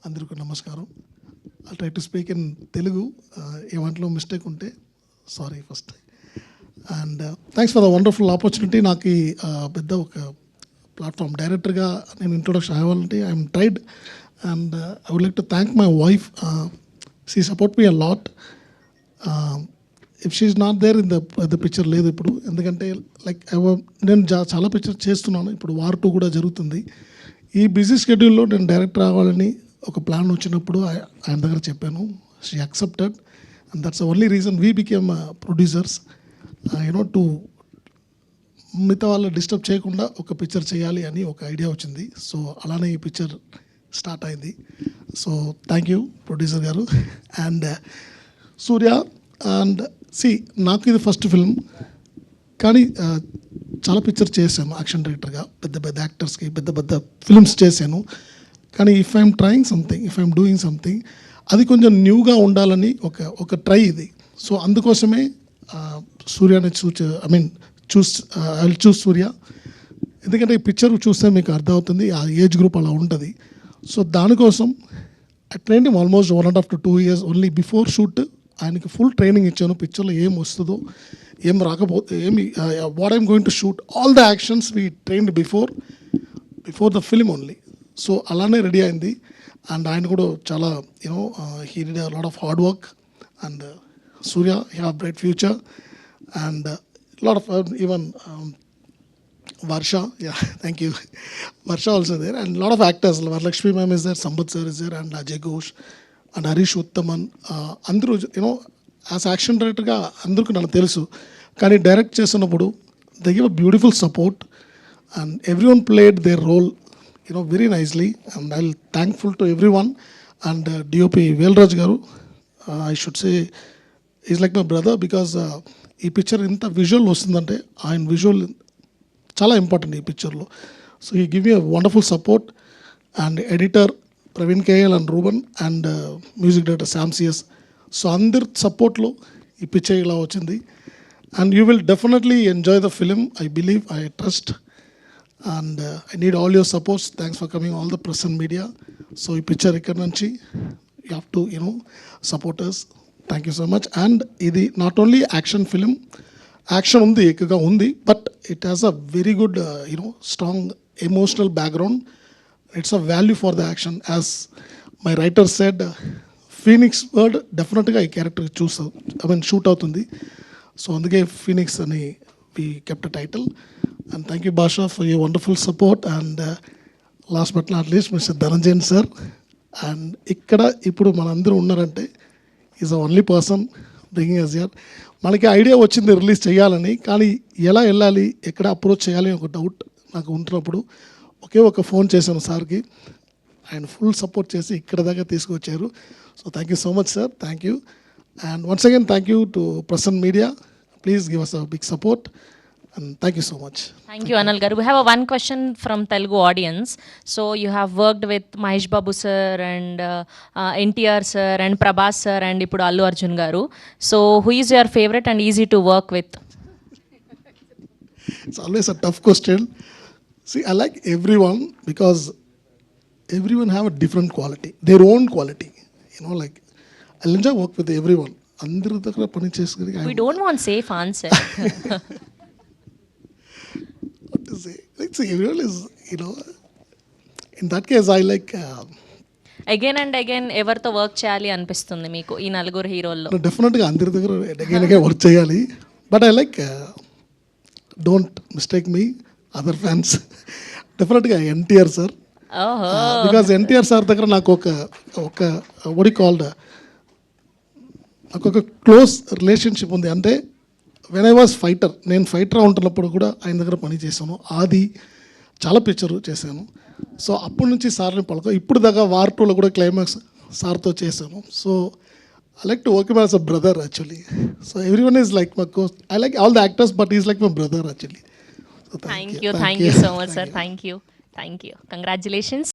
అందరికీ నమస్కారం. I try to speak in Telugu. ఏమంట్లో మిస్టేక్ ఉంటే sorry first. And thanks for the wonderful opportunity. నాకు ఈ పెద్ద ఒక ప్లాట్ఫామ్ డైరెక్టర్గా నేను ఇంట్రొడక్షన్ అవ్వాలంటే I'm tried. And I would like to thank my wife. She support me a lot. If she not there in the picture లేదు ఇప్పుడు. ఎందుకంటే లైక్ నేను చాలా పిక్చర్ చేస్తున్నాను. ఇప్పుడు వార్ 2 కూడా జరుగుతుంది. ఈ బిజీ షెడ్యూల్లో నేను డైరెక్టర్ అవ్వాలని ఒక ప్లాన్ వచ్చినప్పుడు ఆయన దగ్గర చెప్పాను. She accepted. And that's only reason we became producers. To మిగతా వాళ్ళు డిస్టర్బ్ చేయకుండా ఒక పిక్చర్ చేయాలి అని ఒక ఐడియా వచ్చింది. సో అలానే ఈ పిక్చర్ స్టార్ట్ అయింది. సో థ్యాంక్ యూ ప్రొడ్యూసర్ గారు. అండ్ సూర్య అండ్ నాకు ఇది ఫస్ట్ ఫిల్మ్, కానీ చాలా పిక్చర్ చేశాను యాక్షన్ డైరెక్టర్గా. పెద్ద పెద్ద యాక్టర్స్కి పెద్ద పెద్ద ఫిల్మ్స్ చేశాను. కానీ if I'm trying something, if I'm doing something, అది కొంచెం న్యూగా ఉండాలని ఒక ట్రై ఇది. సో అందుకోసమే సూర్యని ఐ విల్ చూస్ సూర్య. ఎందుకంటే ఈ పిక్చర్ చూస్తే మీకు అర్థమవుతుంది, ఆ ఏజ్ గ్రూప్ అలా ఉంటుంది. సో దానికోసం I train him almost 1.5 to 2 years only before shoot. ఆయనకి ఫుల్ ట్రైనింగ్ ఇచ్చాను. పిక్చర్లో ఏం వస్తుందో, ఏం రాకపోతే, what I'm going to shoot, all the actions we trained before the film only. So అలానే రెడీ అయింది. అండ్ ఆయన కూడా చాలా he did a lot of hard work. And Surya he have bright future. And lot of even Varsha, yeah, thank you. Varsha also there, and a lot of actors. Varalakshmi ma'am is there, Sambat sir is there, and Ajay Ghosh, and Harish Uttaman. Andru, as action director ga andruku nanu telusu, kani direct chestunnappudu they give a beautiful support, and everyone played their role, very nicely, and I'll thankful to everyone. And DOP Velraj garu, I should say, he's like my brother, because ee picture inta visual vastundante ఆయన visual చాలా important ఈ పిక్చర్లో. So ఈ give you wonderful support. And editor Praveen KL and Ruben, and music director Sam CS. So అందరి సపోర్ట్లో ఈ picture ఇలా వచ్చింది. And you will definitely enjoy the film, I believe, I trust. And I need all your supports. Thanks for coming, all the press and media. So ఈ picture ఇక్కడ నుంచి you have to supporters. Thank you so much. And ఇది not only action film, action ఉంది, ఎక్కువగా ఉంది, but it has a very good strong emotional background. It's a value for the action. As my writer said, Phoenix word డెఫినెట్గా ఈ character shoot అవుతుంది. So అందుకే Phoenix అని we kept title. And thank you Bhasha for your wonderful support. And last but not least mister Dhananjayan sir. And ఇక్కడ ఇప్పుడు మనందరూ ఉన్నారంటే is a only person bringing us here. మనకి ఐడియా వచ్చింది రిలీజ్ చేయాలని, కానీ ఎలా వెళ్ళాలి, ఎక్కడ అప్రోచ్ చేయాలి ఒక డౌట్ నాకు ఉంటున్నప్పుడు ఒక ఫోన్ చేశాను సార్కి. ఆయన ఫుల్ సపోర్ట్ చేసి ఇక్కడ దాకా తీసుకొచ్చారు. So thank you so much sir. Thank you. And once again thank you to press and media. Please give us a big support. And thank you so much. Thank you, Anil garu. We have one question from Telugu audience. So you have worked with Mahesh Babu sir and NTR sir and Prabhas sir and ippudu Allu Arjun garu. So who is your favorite and easy to work with? It's always a tough question. See, I like everyone because everyone have a different quality, their own quality. Like I'll enjoy work with everyone. Andaru daggara pani chesukoni. We don't want safe answer. See, everyone is, in that case I like again and again ఎవరితో work చేయాలి అనిపిస్తుంది మీకు ఈ నలుగురు హీరోల్లో? డెఫినెట్గా అందరి దగ్గర అగైన్ వర్క్ చేయాలి. But I like, don't mistake me other fans, డెఫినెట్గా NTR sir. Because NTR sir దగ్గర నాకు ఒక వడి కాల్డ్ నాకు ఒక క్లోజ్ రిలేషన్షిప్ ఉంది. అంటే వెన్ ఐ వాజ్ ఫైటర్, నేను ఫైటర్ ఉంటున్నప్పుడు కూడా ఆయన దగ్గర పని చేశాను. ఆది చాలా పిక్చర్ చేశాను. సో అప్పటి నుంచి సార్ని ఇప్పుడు దాకా వార్ 2లో కూడా క్లైమాక్స్ సార్తో చేశాను. So I like to work as a brother actually. So everyone is like my coach. I like all the actors, but is like my brother actually. Thank you so much sir. Thank you. Congratulations.